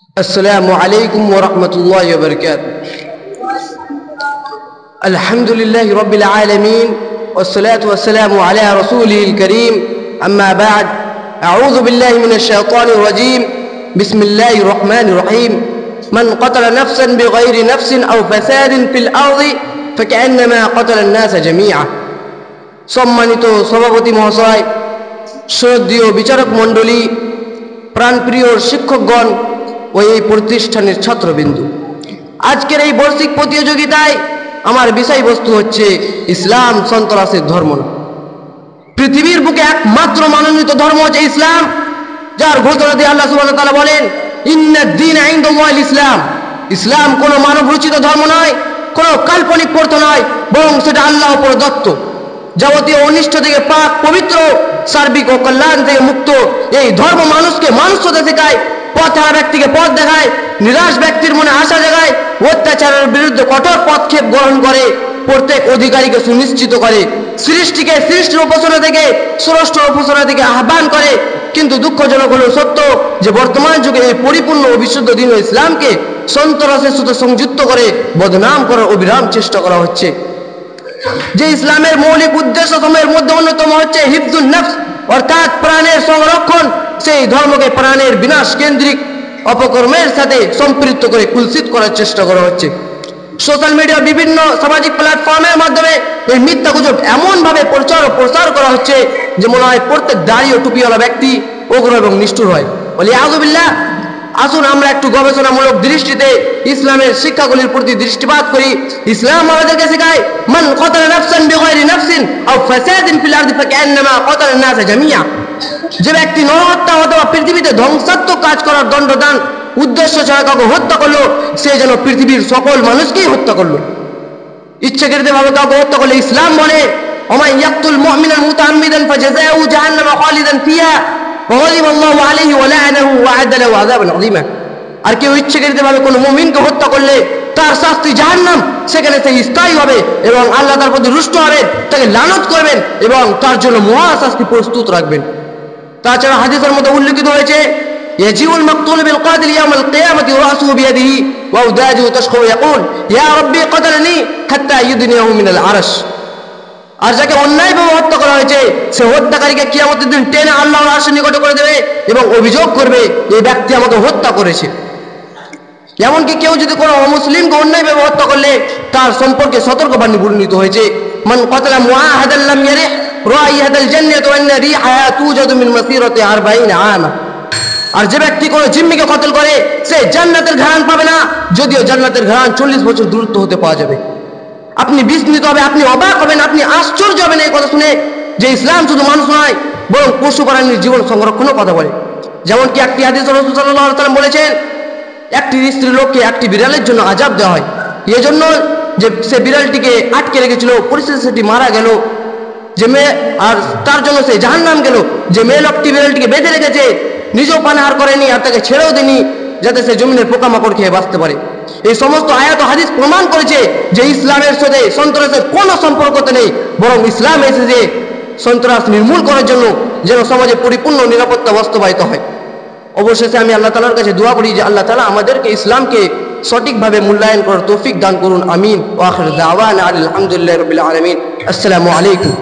السلام عليكم ورحمة الله وبركاته. الحمد لله رب العالمين والصلاة والسلام على رسوله الكريم. أما بعد، أعوذ بالله من الشيطان الرجيم. بسم الله الرحمن الرحيم. من قتل نفسا بغير نفس أو فساد في الأرض فكأنما قتل الناس جميعا. সম্মানিত সভাপতি মহাশয়, শ্রদ্ধেয় বিচারক মণ্ডলী, প্রাণপ্রিয় শিক্ষকগণ ও এই প্রতিষ্ঠানের ছাত্রবিন্দু, আজকের এই বার্ষিক প্রতিযোগিতায় আমার বিষয়বস্তু হচ্ছে ইসলাম সন্ত্রাসের ধর্ম না। পৃথিবীর বুকে একমাত্র মনোনীত ধর্ম হচ্ছে ইসলাম, যার ঘোষণা দিয়ে আল্লাহ সুবহানাহু ওয়া তাআলা বলেন, ইন্নাদ-দীনা ইনদাল্লাহিল ইসলাম। ইসলাম কোনো মানব রচিত ধর্ম নয়, কোনো কাল্পনিক প্রথা নয়, বরং সেটা আল্লাহর প্রদত্ত, যাবতীয় অনিষ্ট থেকে পাক পবিত্র, সার্বিক ও কল্যাণ থেকে মুক্ত। এই ধর্ম মানুষকে মানুষ হতে শেখায়, পথহারা ব্যক্তিকে পথ দেখায়, নিরাশ ব্যক্তির মনে আশা জাগায়, অত্যাচারের বিরুদ্ধে কঠোর পদক্ষেপ গ্রহণ করে, প্রত্যেক অধিকারীকে সুনিশ্চিত করে, সৃষ্টিকে সৃষ্টির উপাসনা থেকে স্রষ্টার উপাসনা থেকে আহ্বান করে। কিন্তু দুঃখজনক হলো সত্য যে বর্তমান যুগে এই পরিপূর্ণ ও বিশুদ্ধ দ্বীন ইসলামকে সন্ত্রাসের সাথে সংযুক্ত করে বদনাম করার অবিরাম চেষ্টা করা হচ্ছে। যে ইসলামের মৌলিক উদ্দেশ্য সময়ের মধ্যে অন্যতম হচ্ছে হিফজুন নফস, অর্থাৎ প্রাণের সংরক্ষণ, সেই ধর্মকে প্রাণের বিনাশ কেন্দ্রিক অপকর্মের সাথে সম্পৃক্ত করে কুলসিত করার চেষ্টা করা হচ্ছে। সোশ্যাল মিডিয়া, বিভিন্ন সামাজিক প্ল্যাটফর্মের মাধ্যমে এই মিথ্যা গুজব এমন ভাবে প্রচার ও প্রসার করা হচ্ছে যে মনে হয় প্রত্যেক দাড়ি ও টুপিওয়ালা ব্যক্তি উগ্র এবং নিষ্ঠুর হয়। বলি আযুবিল্লাহ। আসুন আমরা একটু গবেষণামূলক দৃষ্টিতে ইসলামের শিক্ষাগুলির প্রতি দৃষ্টিপাত করি। ইসলাম আমাদেরকে শেখায়, মান কাতালা নাফসান বিগাইরি নাফসিন আও ফাসাদিন ফিল আরদি ফাকান্নামা কাতালা নাস জামিয়া। যে ব্যক্তি নরহত্যা অথবা পৃথিবীতে ধ্বংসাত্মক কাজ করার দণ্ডদান উদ্দেশ্য ছাড়া কাউকে হত্যা করলো, সে যেন পৃথিবীর সকল মানুষকেই হত্যা করলো। ইচ্ছাকৃতভাবে কাউকে হত্যা করলে ইসলাম বলে, ওমান ইয়াকতুল মুমিনান মুতাআম্মিদান ফাজাযাউহু জাহান্নামু খালিদান ফিহা ওয়া গাদিবা আল্লাহু আলাইহি ওয়া লা'নাহু ওয়া আ'আদ্দা লাহু আযাবান আযীমা। আর কেউ ইচ্ছাকৃতভাবে কোনো মুমিনকে হত্যা করলে তার শাস্তি জাহান্নাম, সেখানে সে স্থায়ী হবে এবং আল্লাহ তার প্রতি রুষ্ট হবে, তাকে লানত করবেন এবং তার জন্য মহা শাস্তি প্রস্তুত রাখবেন। তাছাড়া হাদিসের মধ্যে উল্লেখিত হয়েছে, ইয়াজিউল মাকতুল বিল কাতিল ইয়াউমাল কিয়ামাতি ওয়া রাসুহু বিয়াদিহি ওয়া উদাজুহু তাশখু ইয়াকুল ইয়া রাব্বি কাতালানি হাত্তা ইউদনিয়াহু মিনাল আরশ। আর যাকে অন্যায়ভাবে হত্যা করা হয়েছে, সে হত্যাকারীকে কিয়ামতের দিন টেনে আল্লাহর আরশের নিকটে করে দেবে এবং অভিযোগ করবে, এই ব্যক্তি আমাকে হত্যা করেছে। এমনকি কেউ যদি কোনো অমুসলিমকে অন্যায়ভাবে হত্যা করলে তার সম্পর্কে সতর্কবাণী বর্ণিত হয়েছে, মান কাতালা মুআহাদান লাম ইয়ারিহ রাইহাতাল জান্নাতি ওয়া ইন্না রিহাহা তুজাদু মিন মাসিরাতি 40 আমা। আর যে ব্যক্তি কোনো জিম্মিকে কতল করে, সে জান্নাতের ঘ্রাণ পাবে না, যদিও জান্নাতের ঘ্রাণ 40 বছর দূরত্ব হতে পাওয়া যাবে। আপনি বিস্মিত হবে, আপনি অবাক হবেন, আপনি আশ্চর্য হবেন এই কথা শুনে যে ইসলাম শুধু মানুষ নয়, বরং পশু প্রাণীর জীবন সংরক্ষণের কথা বলে। যেমন কি একটি হাদিসে রাসূল সাল্লাল্লাহু আলাইহি ওয়াসাল্লাম বলেছেন, একটি স্ত্রী লোককে একটি বিড়ালের জন্য আযাব দেওয়া হয়, এজন্য যে সে বিড়ালটিকে আটকে রেখেছিল, পরিশেষে সেটি মারা গেল। যে মেয়ে, আর তার জন্য সে জাহান্নাম গেল। যে মেয়ে লোকটি বিড়ালটিকে বেঁধে রেখেছে, নিজেও পানাহার করেনি আর তাকে ছেড়েও দেনি, যাতে সে জমিনের পোকামাকড় খেয়ে বাঁচতে পারে। এই সমস্ত আয়াত ও হাদিস প্রমাণ করেছে যে ইসলামের সাথে সন্ত্রাসের কোনো সম্পর্ক নেই, বরং ইসলাম এসেছে সন্ত্রাস নির্মূল করার জন্য, যেন সমাজে পরিপূর্ণ নিরাপত্তা বাস্তবায়িত হয়। অবশেষে আমি আল্লাহ তাআলার কাছে দোয়া করি যে আল্লাহ তাআলা আমাদেরকে ইসলামকে সঠিকভাবে মূল্যায়ন করার তৌফিক দান করুন। আমিন। ওয়া আখিরু দাওয়ানা আলহামদুলিল্লাহি রাব্বিল আলামিন। আসসালামু আলাইকুম।